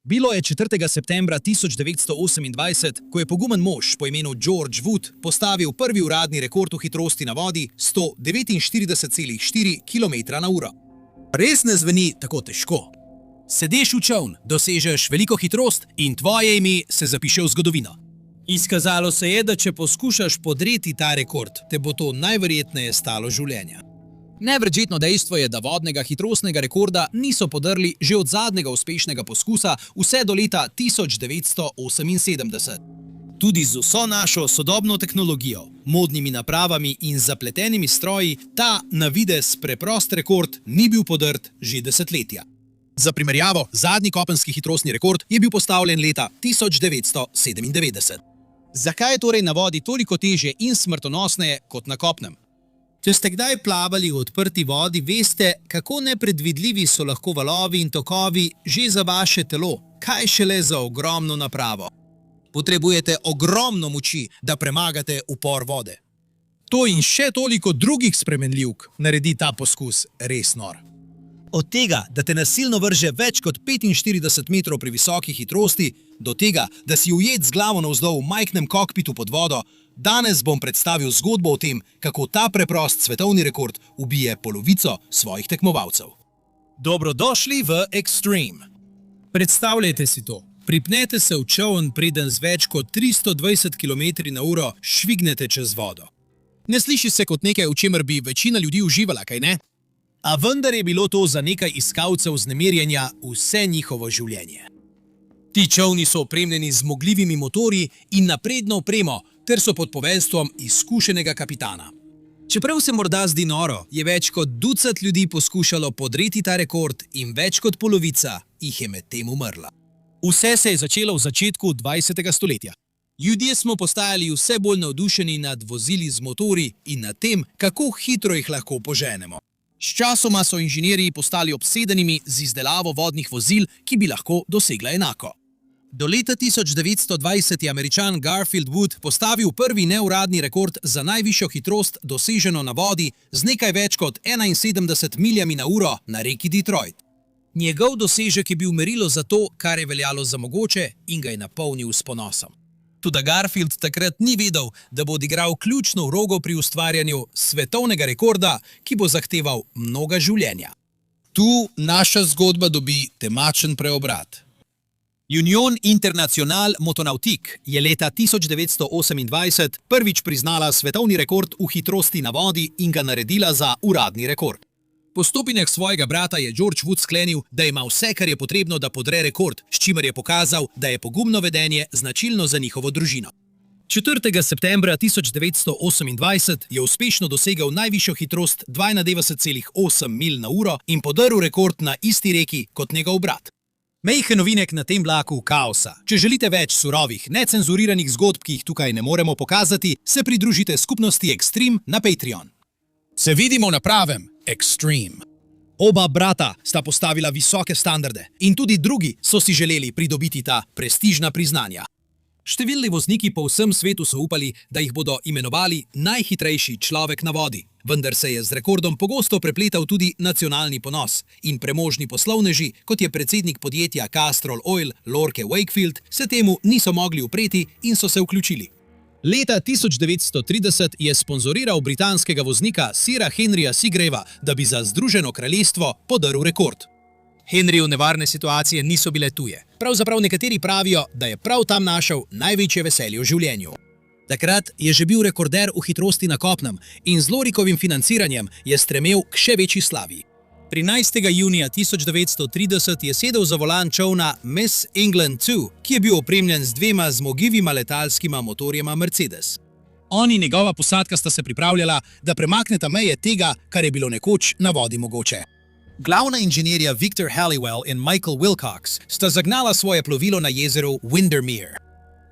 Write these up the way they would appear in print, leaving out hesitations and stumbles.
Bilo je 4. septembra 1928, ko je pogumen mož po imenu George Wood postavil prvi uradni rekord v hitrosti na vodi 149,4 km/h. Res ne zveni tako težko. Sedeš v čoln, dosežeš veliko hitrost in tvoje ime se zapiše v zgodovino. Izkazalo se je, da če poskušaš podreti ta rekord, te bo to najverjetneje stalo življenja. Neverjetno dejstvo je, da vodnega hitrostnega rekorda niso podrli že od zadnjega uspešnega poskusa vse do leta 1978. Tudi z vso našo sodobno tehnologijo, modnimi napravami in zapletenimi stroji, ta na videz preprost rekord ni bil podrt že desetletja. Za primerjavo, zadnji kopenski hitrostni rekord je bil postavljen leta 1997. Zakaj je torej na vodi toliko težje in smrtonosneje kot na kopnem? Če ste kdaj plavali v odprti vodi, veste, kako nepredvidljivi so lahko valovi in tokovi že za vaše telo, kaj šele za ogromno napravo. Potrebujete ogromno moči, da premagate upor vode. To in še toliko drugih spremenljivk naredi ta poskus res nor. Od tega, da te nasilno vrže več kot 45 metrov pri visoki hitrosti, do tega, da si ujet z glavo navzdol v majhnem kokpitu pod vodo, danes bom predstavil zgodbo o tem, kako ta preprost svetovni rekord ubije polovico svojih tekmovalcev. Dobrodošli v Extreme. Predstavljajte si to. Pripnete se v čoln, preden z več kot 320 km/h švignete čez vodo. Ne sliši se kot nekaj, v čemer bi večina ljudi uživala, kaj ne? A vendar je bilo to za nekaj iskalcev vznemirjenja vse njihovo življenje. Ti čolni so opremljeni z zmogljivimi motorji in napredno opremo, ter so pod poveljstvom izkušenega kapitana. Čeprav se morda zdi noro, je več kot ducat ljudi poskušalo podreti ta rekord in več kot polovica jih je medtem umrla. Vse se je začelo v začetku 20. stoletja. Ljudje smo postajali vse bolj navdušeni nad vozili z motorji in nad tem, kako hitro jih lahko poženemo. Sčasoma so inženirji postali obsedenimi z izdelavo vodnih vozil, ki bi lahko dosegla enako. Do leta 1920 je Američan Garfield Wood postavil prvi neuradni rekord za najvišjo hitrost doseženo na vodi z nekaj več kot 71 miljami na uro na reki Detroit. Njegov dosežek je bil merilo za to, kar je veljalo za mogoče, in ga je napolnil s ponosom. Toda Garfield takrat ni vedel, da bo odigral ključno vlogo pri ustvarjanju svetovnega rekorda, ki bo zahteval mnoga življenja. Tu naša zgodba dobi temačen preobrat. Union Internationale Motonautique je leta 1928 prvič priznala svetovni rekord v hitrosti na vodi in ga naredila za uradni rekord. Po stopinjah svojega brata je George Wood sklenil, da ima vse, kar je potrebno, da podre rekord, s čimer je pokazal, da je pogumno vedenje značilno za njihovo družino. 4. septembra 1928 je uspešno dosegel najvišjo hitrost 92,8 milj na uro in podrl rekord na isti reki kot njegov brat. Majhen ovinek na tem vlaku kaosa. Če želite več surovih, necenzuriranih zgodb, ki jih tukaj ne moremo pokazati, se pridružite skupnosti Extreme na Patreon. Se vidimo na pravem Extreme. Oba brata sta postavila visoke standarde in tudi drugi so si želeli pridobiti ta prestižna priznanja. Številni vozniki po vsem svetu so upali, da jih bodo imenovali najhitrejši človek na vodi, vendar se je z rekordom pogosto prepletal tudi nacionalni ponos in premožni poslovneži, kot je predsednik podjetja Castrol Oil Lorke Wakefield, se temu niso mogli upreti in so se vključili. Leta 1930 je sponzoriral britanskega voznika Sira Henryja Seagrava, da bi za Združeno kraljestvo podrl rekord. Henryju nevarne situacije niso bile tuje. Pravzaprav nekateri pravijo, da je prav tam našel največje veselje v življenju. Takrat je že bil rekorder v hitrosti na kopnem in z Lorikovim financiranjem je stremel k še večji slavi. 13. junija 1930 je sedel za volan čolna Miss England 2, ki je bil opremljen z dvema zmogljivima letalskima motorjema Mercedes. On in njegova posadka sta se pripravljala, da premakneta meje tega, kar je bilo nekoč na vodi mogoče. Glavna inženirja Victor Halliwell in Michael Wilcox sta zagnala svoje plovilo na jezeru Windermere.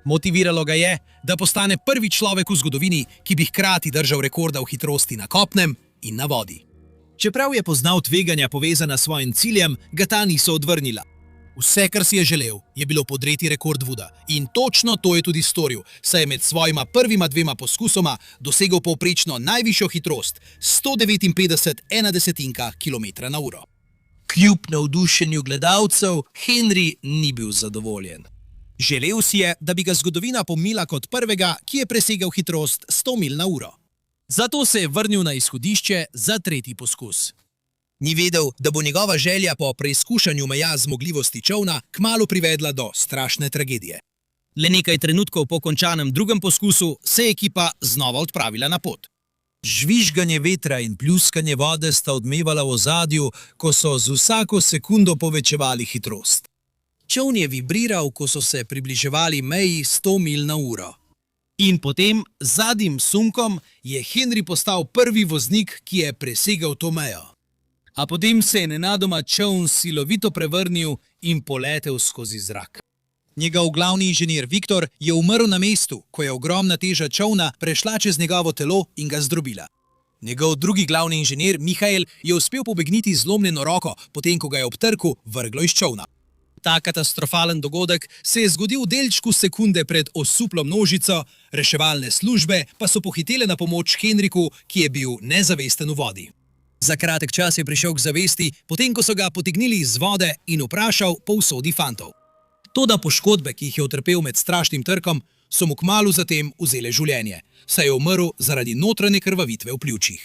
Motiviralo ga je, da postane prvi človek v zgodovini, ki bi hkrati držal rekorda v hitrosti na kopnem in na vodi. Čeprav je poznal tveganja povezana s svojim ciljem, ga ta niso odvrnila. Vse, kar si je želel, je bilo podreti rekord Wooda. In točno to je tudi storil, saj je med svojima prvima dvema poskusoma dosegel povprečno najvišjo hitrost 159,1 km/h. Kljub navdušenju gledalcev, Henry ni bil zadovoljen. Želel si je, da bi ga zgodovina pomnila kot prvega, ki je presegel hitrost 100 milj na uro. Zato se je vrnil na izhodišče za tretji poskus. Ni vedel, da bo njegova želja po preizkušanju meja zmogljivosti čolna kmalu privedla do strašne tragedije. Le nekaj trenutkov po končanem drugem poskusu se je ekipa znova odpravila na pot. Žvižganje vetra in pljuskanje vode sta odmevala v ozadju, ko so z vsako sekundo povečevali hitrost. Čoln je vibriral, ko so se približevali meji 100 milj na uro. In potem, z zadnjim sunkom, je Henry postal prvi voznik, ki je presegel to mejo. A potem se je nenadoma čoln silovito prevrnil in poletel skozi zrak. Njegov glavni inženir Viktor je umrl na mestu, ko je ogromna teža čolna prešla čez njegovo telo in ga zdrobila. Njegov drugi glavni inženir Mihael je uspel pobegniti z zlomljeno roko, potem ko ga je ob trku vrglo iz čolna. Ta katastrofalen dogodek se je zgodil v delčku sekunde pred osuplo množico, reševalne službe pa so pohitele na pomoč Henriku, ki je bil nezavesten v vodi. Za kratek čas je prišel k zavesti, potem ko so ga potegnili iz vode in vprašal po usodi fantov. Toda poškodbe, ki jih je utrpel med strašnim trkom, so mu kmalu zatem vzele življenje, saj je umrl zaradi notranje krvavitve v pljučih.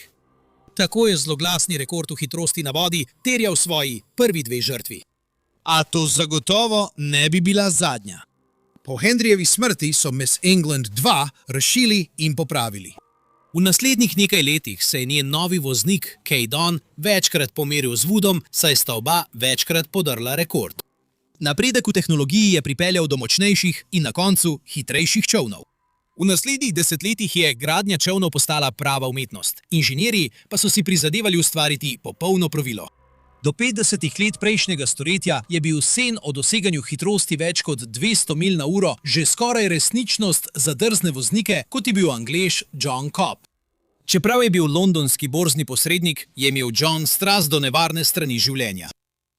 Tako je zloglasni rekord v hitrosti na vodi terjal svoji prvi dve žrtvi. A to zagotovo ne bi bila zadnja. Po Henryjevi smrti so Miss England 2 rešili in popravili. V naslednjih nekaj letih se je njen novi voznik, Kay Don, večkrat pomeril z Woodom, saj sta oba večkrat podrla rekord. Napredek v tehnologiji je pripeljal do močnejših in na koncu hitrejših čolnov. V naslednjih desetletjih je gradnja čolnov postala prava umetnost, inženirji pa so si prizadevali ustvariti popolno pravilo. Do 50 let prejšnjega stoletja je bil sen o doseganju hitrosti več kot 200 milj na uro že skoraj resničnost za drzne voznike, kot je bil Anglež John Cobb. Čeprav je bil londonski borzni posrednik, je imel John strast do nevarne strani življenja.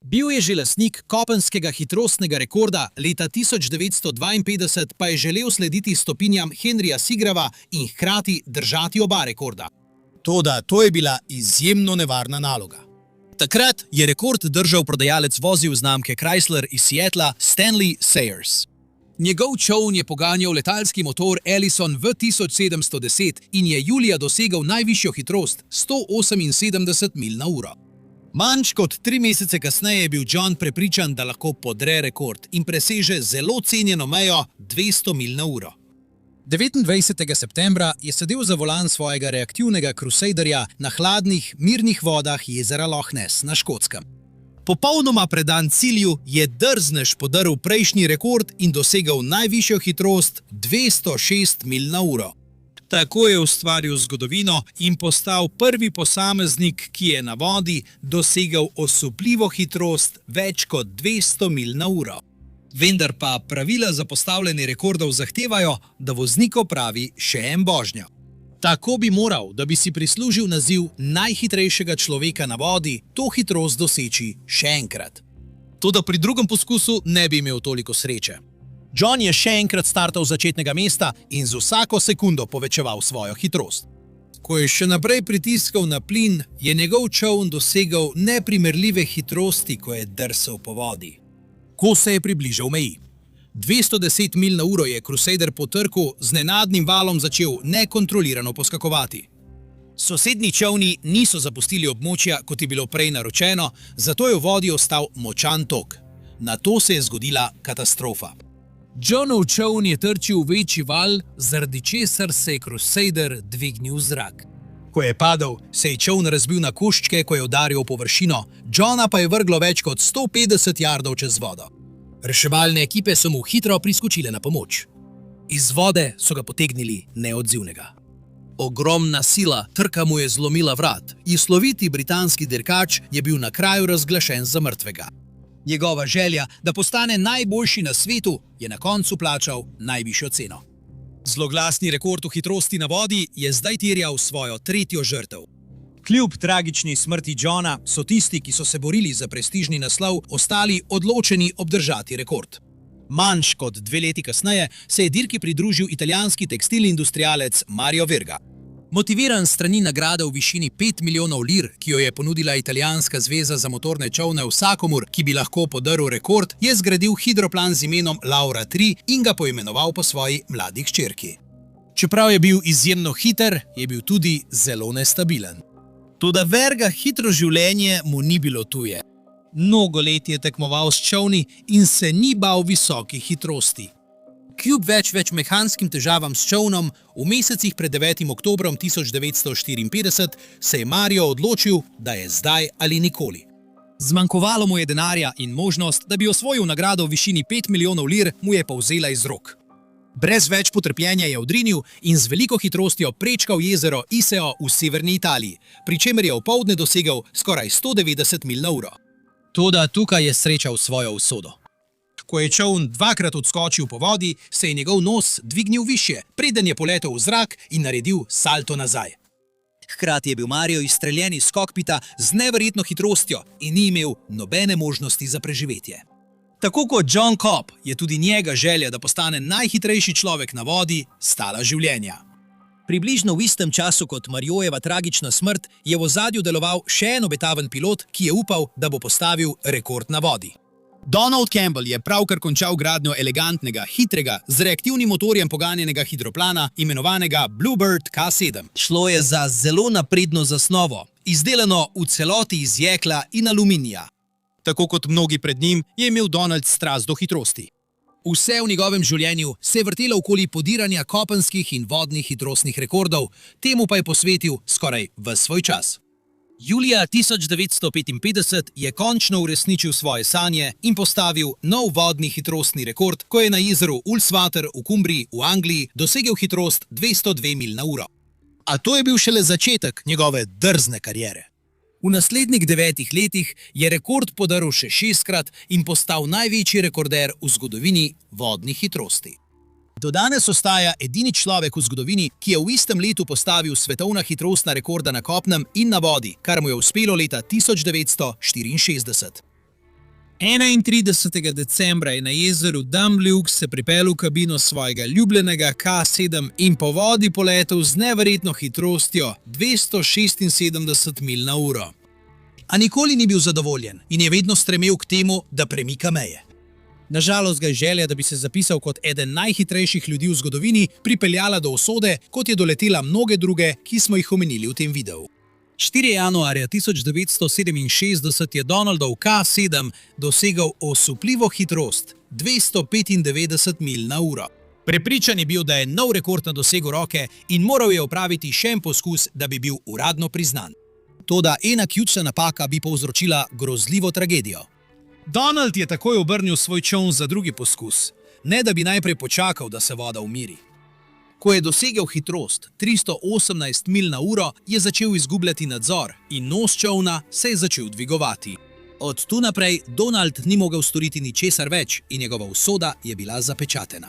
Bil je že lastnik kopenskega hitrostnega rekorda, leta 1952 pa je želel slediti stopinjam Henryja Seagrava in hkrati držati oba rekorda. Toda to je bila izjemno nevarna naloga. Takrat je rekord držal prodajalec vozil znamke Chrysler iz Seattla Stanley Sayers. Njegov čoln je poganjal letalski motor Allison V1710 in je julija dosegel najvišjo hitrost 178 milj na uro. Manj kot 3 mesece kasneje je bil John prepričan, da lahko podre rekord in preseže zelo cenjeno mejo 200 milj na uro. 29. septembra je sedel za volan svojega reaktivnega Crusaderja na hladnih, mirnih vodah jezera Loch Ness na Škotskem. Popolnoma predan cilju je drznež podrl prejšnji rekord in dosegel najvišjo hitrost 206 milj na uro. Tako je ustvaril zgodovino in postal prvi posameznik, ki je na vodi dosegel osupljivo hitrost več kot 200 milj na uro. Vendar pa pravila za postavljanje rekordov zahtevajo, da voznik opravi še en vožnjo. Tako bi moral, da bi si prislužil naziv najhitrejšega človeka na vodi, to hitrost doseči še enkrat. Toda pri drugem poskusu ne bi imel toliko sreče. John je še enkrat startal z začetnega mesta in z vsako sekundo povečeval svojo hitrost. Ko je še naprej pritiskal na plin, je njegov čoln dosegel neprimerljive hitrosti, ko je drsal po vodi. Ko se je približal meji. 210 milj na uro je Crusader po trku z nenadnim valom začel nekontrolirano poskakovati. Sosednji čolni niso zapustili območja, kot je bilo prej naročeno, zato je v vodi ostal močan tok. Nato se je zgodila katastrofa. Johnov čoln je trčil v večji val, zaradi česar se je Crusader dvignil v zrak. Ko je padel, se je čoln razbil na koščke, ko je udaril v površino, Johna pa je vrglo več kot 150 jardov čez vodo. Reševalne ekipe so mu hitro priskočile na pomoč. Iz vode so ga potegnili neodzivnega. Ogromna sila trka mu je zlomila vrat in sloviti britanski dirkač je bil na kraju razglašen za mrtvega. Njegova želja, da postane najboljši na svetu, je na koncu plačal najvišjo ceno. Zloglasni rekord v hitrosti na vodi je zdaj terjal svojo tretjo žrtev. Kljub tragični smrti Johna so tisti, ki so se borili za prestižni naslov, ostali odločeni obdržati rekord. Manj kot 2 leti kasneje se je dirki pridružil italijanski tekstilni industrialec Mario Verga. Motiviran strani nagrade v višini 5 milijonov lir, ki jo je ponudila Italijanska zveza za motorne čolne vsakomur, ki bi lahko podrl rekord, je zgradil hidroplan z imenom Laura 3 in ga poimenoval po svoji mladi hčerki. Čeprav je bil izjemno hiter, je bil tudi zelo nestabilen. Toda verga hitro življenje mu ni bilo tuje. Mnogo let je tekmoval s čolni in se ni bal visokih hitrosti. Kljub več mehanskim težavam s čolnom, v mesecih pred 9. oktobrom 1954 se je Mario odločil, da je zdaj ali nikoli. Zmanjkovalo mu je denarja in možnost, da bi osvojil nagrado v višini 5 milijonov lir, mu je povzela iz rok. Brez več potrpljenja je odrinil in z veliko hitrostjo prečkal jezero Iseo v severni Italiji, pri čemer je opoldne dosegel skoraj 190 milj na uro. Toda tukaj je srečal svojo usodo. Ko je čoln dvakrat odskočil po vodi, se je njegov nos dvignil višje, preden je poletel v zrak in naredil salto nazaj. Hkrati je bil Mario izstreljen iz kokpita z neverjetno hitrostjo in ni imel nobene možnosti za preživetje. Tako kot John Cobb je tudi njega želja, da postane najhitrejši človek na vodi, stala življenja. Približno v istem času kot Mariojeva tragična smrt je v ozadju deloval še en obetaven pilot, ki je upal, da bo postavil rekord na vodi. Donald Campbell je pravkar končal gradnjo elegantnega, hitrega, z reaktivnim motorjem poganjenega hidroplana, imenovanega Bluebird K7. Šlo je za zelo napredno zasnovo, izdelano v celoti iz jekla in aluminija. Tako kot mnogi pred njim, je imel Donald strast do hitrosti. Vse v njegovem življenju se je vrtelo okoli podiranja kopenskih in vodnih hitrostnih rekordov, temu pa je posvetil skoraj ves svoj čas. Julija 1955 je končno uresničil svoje sanje in postavil nov vodni hitrostni rekord, ko je na jezeru Ullswater v Kumbriji v Angliji dosegel hitrost 202 milj na uro. A to je bil šele začetek njegove drzne kariere. V naslednjih 9 letih je rekord podrl še 6-krat in postal največji rekorder v zgodovini vodnih hitrosti. Do danes ostaja edini človek v zgodovini, ki je v istem letu postavil svetovna hitrostna rekorda na kopnem in na vodi, kar mu je uspelo leta 1964. 31. decembra je na jezeru Damljuk se pripeljal v kabino svojega ljubljenega K7 in po vodi poletel z neverjetno hitrostjo 276 milj na uro. A nikoli ni bil zadovoljen in je vedno stremel k temu, da premika meje. Nažalost ga je želja, da bi se zapisal kot eden najhitrejših ljudi v zgodovini, pripeljala do usode, kot je doletela mnoge druge, ki smo jih omenili v tem videu. 4. januarja 1967 je Donaldov K7 dosegel osupljivo hitrost 295 milj na uro. Prepričan je bil, da je nov rekord na dosegu roke in moral je opraviti še en poskus, da bi bil uradno priznan. Toda ena ključna napaka bi povzročila grozljivo tragedijo. Donald je takoj obrnil svoj čoln za drugi poskus, ne da bi najprej počakal, da se voda umiri. Ko je dosegel hitrost 318 milj na uro, je začel izgubljati nadzor in nos čolna se je začel dvigovati. Od tu naprej Donald ni mogel storiti ničesar več in njegova usoda je bila zapečatena.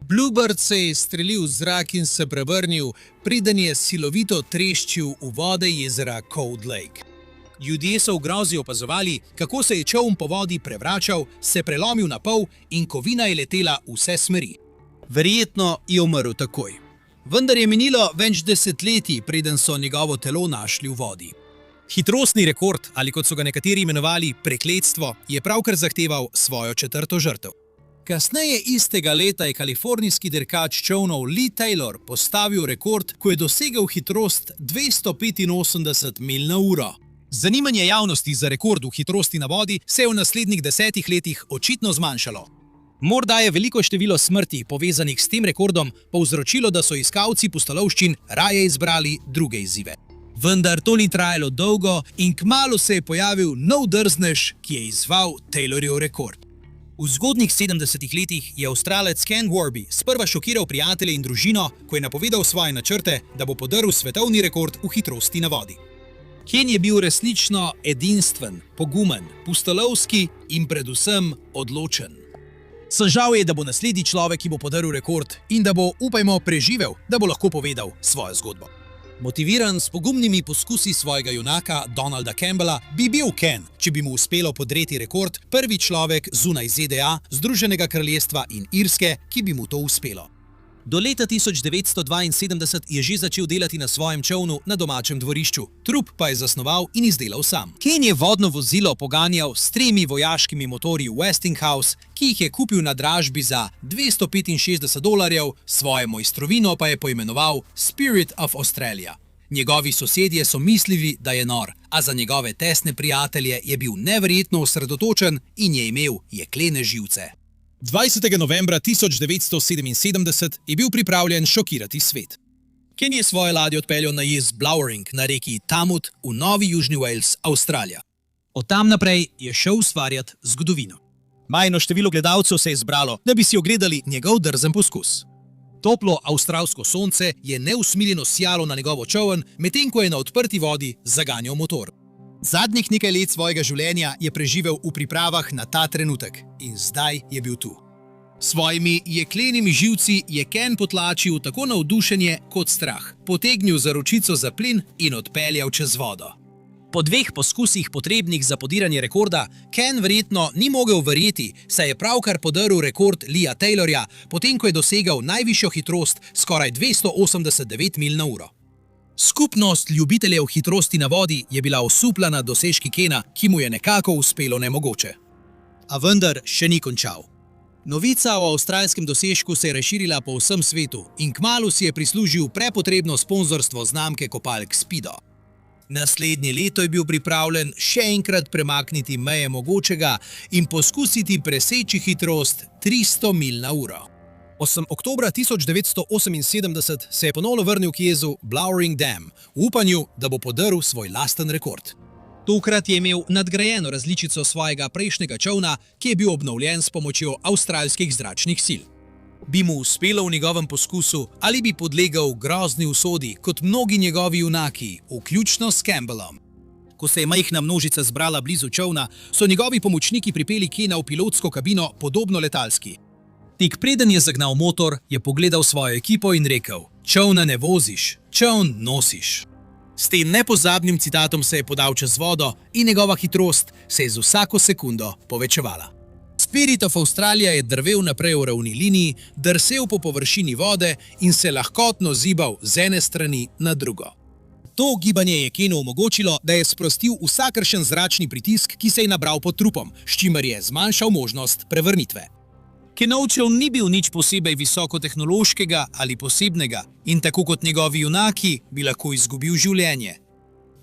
Bluebird se je izstrelil v zrak in se prevrnil, preden je silovito treščil v vode jezera Cold Lake. Ljudje so v grozi opazovali, kako se je čoln po vodi prevračal, se prelomil na pol in kovina je letela v vse smeri. Verjetno je umrl takoj. Vendar je minilo več desetletij, preden so njegovo telo našli v vodi. Hitrostni rekord, ali kot so ga nekateri imenovali prekletstvo, je pravkar zahteval svojo 4. žrtev. Kasneje istega leta je kalifornijski dirkač čolnov Lee Taylor postavil rekord, ko je dosegel hitrost 285 milj na uro. Zanimanje javnosti za rekord v hitrosti na vodi se je v naslednjih 10 letih očitno zmanjšalo. Morda je veliko število smrti povezanih s tem rekordom povzročilo, da so iskalci pustolovščin raje izbrali druge izzive. Vendar to ni trajalo dolgo in kmalu se je pojavil nov drznež, ki je izzval Taylorjev rekord. V zgodnjih 70 letih je Avstralec Ken Warby sprva šokiral prijatelje in družino, ko je napovedal svoje načrte, da bo podrl svetovni rekord v hitrosti na vodi. Ken je bil resnično edinstven, pogumen, pustolovski in predvsem odločen. Sanjal je, da bo naslednji človek, ki bo podrl rekord in da bo, upajmo, preživel, da bo lahko povedal svojo zgodbo. Motiviran s pogumnimi poskusi svojega junaka Donalda Campbella, bi bil Ken, če bi mu uspelo podreti rekord, prvi človek zunaj ZDA, Združenega kraljestva in Irske, ki bi mu to uspelo. Do leta 1972 je že začel delati na svojem čolnu na domačem dvorišču. Trup pa je zasnoval in izdelal sam. Ken je vodno vozilo poganjal s 3 vojaškimi motorji Westinghouse, ki jih je kupil na dražbi za $265, svoje mojstrovino pa je poimenoval Spirit of Australia. Njegovi sosedje so mislili, da je nor, a za njegove tesne prijatelje je bil neverjetno osredotočen in je imel jeklene živce. 20. novembra 1977 je bil pripravljen šokirati svet. Ken je svoje ladje odpeljal na jez Blowering na reki Tamut v Novi Južni Wales, Avstralija. Od tam naprej je šel ustvarjati zgodovino. Majhno število gledalcev se je zbralo, da bi si ogledali njegov drzen poskus. Toplo avstralsko sonce je neusmiljeno sijalo na njegovo čoln, medtem ko je na odprti vodi zaganjal motor. Zadnjih nekaj let svojega življenja je preživel v pripravah na ta trenutek in zdaj je bil tu. S svojimi jeklenimi živci je Ken potlačil tako navdušenje kot strah, potegnil za ročico za plin in odpeljal čez vodo. Po 2 poskusih potrebnih za podiranje rekorda, Ken verjetno ni mogel verjeti, saj je pravkar podrl rekord Leeja Taylorja, potem ko je dosegal najvišjo hitrost skoraj 289 milj na uro. Skupnost ljubiteljev hitrosti na vodi je bila osupla nad dosežki Kena, ki mu je nekako uspelo nemogoče. A vendar še ni končal. Novica o avstralskem dosežku se je razširila po vsem svetu in kmalu si je prislužil prepotrebno sponzorstvo znamke kopalk Speedo. Naslednje leto je bil pripravljen še enkrat premakniti meje mogočega in poskusiti preseči hitrost 300 milj na uro. 8. oktobra 1978 se je ponovno vrnil k jezu Blowering Dam v upanju, da bo podrl svoj lasten rekord. Tokrat je imel nadgrajeno različico svojega prejšnjega čolna, ki je bil obnovljen s pomočjo avstralskih zračnih sil. Bi mu uspelo v njegovem poskusu ali bi podlegel grozni usodi kot mnogi njegovi junaki, vključno s Campbellom? Ko se je majhna množica zbrala blizu čolna, so njegovi pomočniki pripeli Kena v pilotsko kabino podobno letalski. Tik preden je zagnal motor, je pogledal svojo ekipo in rekel: "Čolna ne voziš, čoln nosiš." S tem nepozabnim citatom se je podal čez vodo in njegova hitrost se je z vsako sekundo povečevala. Spirit of Australia je drvel naprej v ravni liniji, drsel po površini vode in se lahkotno zibal z ene strani na drugo. To gibanje je Kenu omogočilo, da je sprostil vsakršen zračni pritisk, ki se je nabral pod trupom, s čimer je zmanjšal možnost prevrnitve. Kenov čoln ni bil nič posebej visokotehnološkega ali posebnega in tako kot njegovi junaki bi lahko izgubil življenje.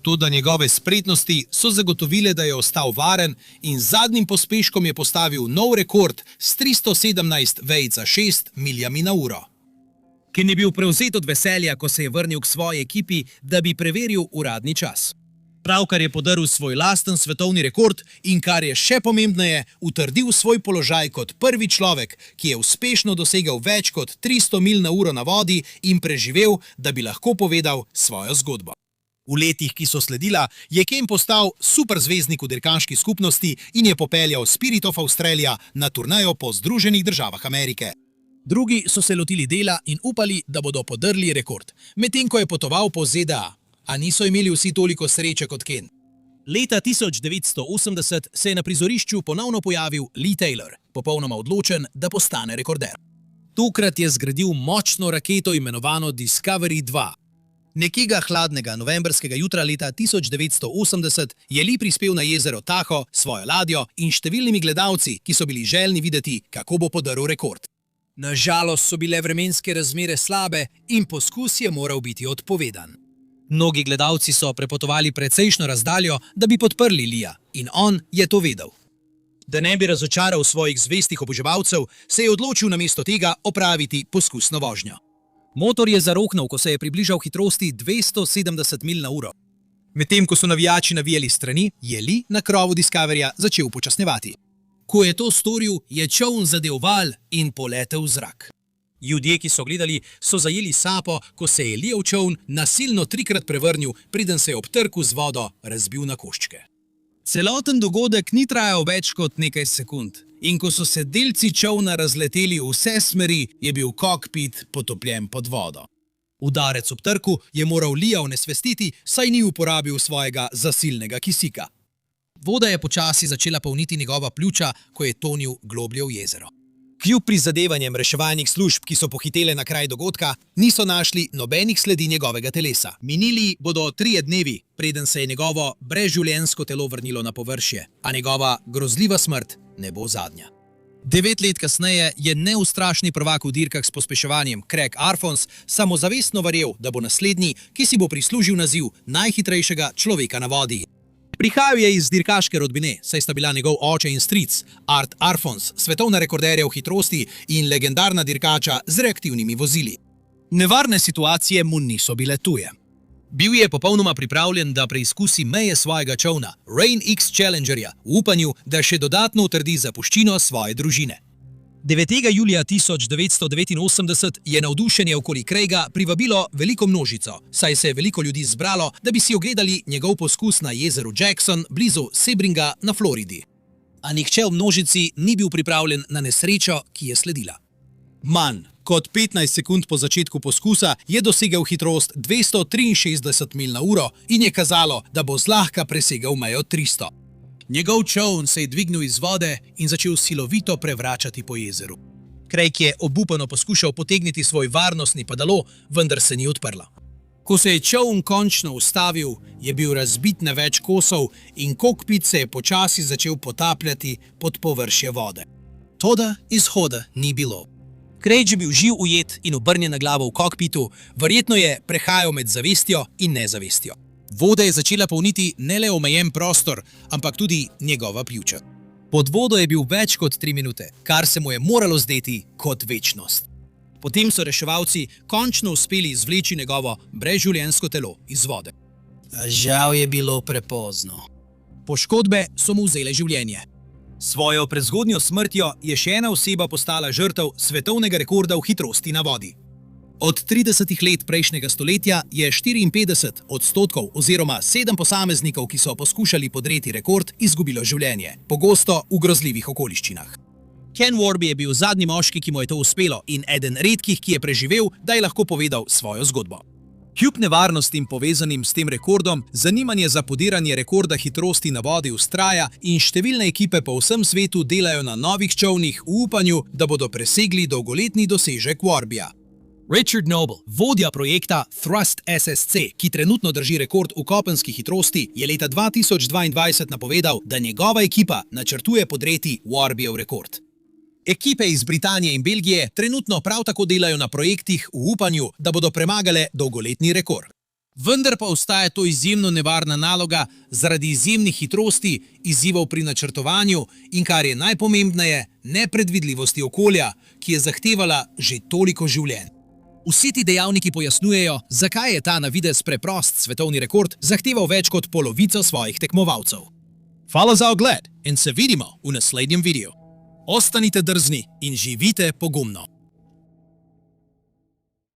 Toda njegove spretnosti so zagotovile, da je ostal varen in z zadnjim pospeškom je postavil nov rekord s 317,6 miljami na uro. Ken je bil prevzet od veselja, ko se je vrnil k svoji ekipi, da bi preveril uradni čas. Pravkar je podrl svoj lasten svetovni rekord in, kar je še pomembneje, utrdil svoj položaj kot prvi človek, ki je uspešno dosegel več kot 300 milj na uro na vodi in preživel, da bi lahko povedal svojo zgodbo. V letih, ki so sledila, je Ken postal superzvezdnik v dirkaški skupnosti in je popeljal Spirit of Australia na turnejo po Združenih državah Amerike. Drugi so se lotili dela in upali, da bodo podrli rekord, medtem ko je potoval po ZDA. A niso imeli vsi toliko sreče kot Ken. Leta 1980 se je na prizorišču ponovno pojavil Lee Taylor, popolnoma odločen, da postane rekorder. Tokrat je zgradil močno raketo imenovano Discovery 2. Nekega hladnega novembrskega jutra leta 1980 je Lee prispel na jezero Tahoe s svojo ladjo in številnimi gledalci, ki so bili željni videti, kako bo podrl rekord. Nažalost so bile vremenske razmere slabe in poskus je moral biti odpovedan. Mnogi gledalci so prepotovali precejšno razdaljo, da bi podprli Leeja, in on je to vedel. Da ne bi razočaral svojih zvestih oboževalcev, se je odločil namesto tega opraviti poskusno vožnjo. Motor je zarohnel, ko se je približal hitrosti 270 milj na uro. Medtem ko so navijači navijali strani, je Lee na krovu Discoveryja začel počasnevati. Ko je to storil, je čoln zadel val in poletel v zrak. Ljudje, ki so gledali, so zajeli sapo, ko se je Leejev čoln nasilno 3-krat prevrnil, preden se je ob trku z vodo razbil na koščke. Celoten dogodek ni trajal več kot nekaj sekund in ko so se delci čolna razleteli v vse smeri, je bil kokpit potopljen pod vodo. Udarec ob trku je moral Leeja onesvestiti, saj ni uporabil svojega zasilnega kisika. Voda je počasi začela polniti njegova pljuča, ko je tonil globlje v jezero. Kljub prizadevanjem reševalnih služb, ki so pohitele na kraj dogodka, niso našli nobenih sledi njegovega telesa. Minili bodo 3 dnevi, preden se je njegovo brezživljenjsko telo vrnilo na površje, a njegova grozljiva smrt ne bo zadnja. 9 let kasneje je neustrašni prvak v dirkah s pospeševanjem Craig Arfons samozavestno verjel, da bo naslednji, ki si bo prislužil naziv najhitrejšega človeka na vodi. Prihajal je iz dirkaške rodbine, saj sta bila njegov oče in stric, Art Arfons, svetovna rekorderja v hitrosti in legendarna dirkača z reaktivnimi vozili. Nevarne situacije mu niso bile tuje. Bil je popolnoma pripravljen, da preizkusi meje svojega čolna, Rain X Challengerja, v upanju, da še dodatno utrdi zapuščino svoje družine. 9. julija 1989 je navdušenje okoli Craiga privabilo veliko množico, saj se je veliko ljudi zbralo, da bi si ogledali njegov poskus na jezeru Jackson blizu Sebringa na Floridi. A nihče v množici ni bil pripravljen na nesrečo, ki je sledila. Manj kot 15 sekund po začetku poskusa je dosegel hitrost 263 milj na uro in je kazalo, da bo zlahka presegel mejo 300. Njegov čoln se je dvignil iz vode in začel silovito prevračati po jezeru. Craig je obupano poskušal potegniti svoj varnostni padalo, vendar se ni odprla. Ko se je čoln končno ustavil, je bil razbit na več kosov in kokpit se je počasi začel potapljati pod površje vode. Toda izhoda ni bilo. Craig je bil živ ujet in obrnjen na glavo v kokpitu, verjetno je prehajal med zavestjo in nezavestjo. Voda je začela polniti ne le omejen prostor, ampak tudi njegova pljuča. Pod vodo je bil več kot 3 minute, kar se mu je moralo zdeti kot večnost. Potem so reševalci končno uspeli izvleči njegovo brezživljenjsko telo iz vode. Žal je bilo prepozno. Poškodbe so mu vzele življenje. Svojo prezgodnjo smrtjo je še ena oseba postala žrtev svetovnega rekorda v hitrosti na vodi. Od 30 let prejšnjega stoletja je 54% oziroma 7 posameznikov, ki so poskušali podreti rekord, izgubilo življenje, pogosto v grozljivih okoliščinah. Ken Warby je bil zadnji moški, ki mu je to uspelo in eden redkih, ki je preživel, da je lahko povedal svojo zgodbo. Kljub nevarnostim povezanim s tem rekordom, zanimanje za podiranje rekorda hitrosti na vodi vztraja in številne ekipe po vsem svetu delajo na novih čolnih v upanju, da bodo presegli dolgoletni dosežek Warbyja. Richard Noble, vodja projekta Thrust SSC, ki trenutno drži rekord v kopenski hitrosti, je leta 2022 napovedal, da njegova ekipa načrtuje podreti Warbyjev rekord. Ekipe iz Britanije in Belgije trenutno prav tako delajo na projektih v upanju, da bodo premagale dolgoletni rekord. Vendar pa ostaja to izjemno nevarna naloga zaradi izjemnih hitrosti, izzivov pri načrtovanju in, kar je najpomembneje, nepredvidljivosti okolja, ki je zahtevala že toliko življenj. Vsi ti dejavniki pojasnjujejo, zakaj je ta na videz preprost svetovni rekord zahteval več kot polovico svojih tekmovalcev. Hvala za ogled in se vidimo v naslednjem videu. Ostanite drzni in živite pogumno.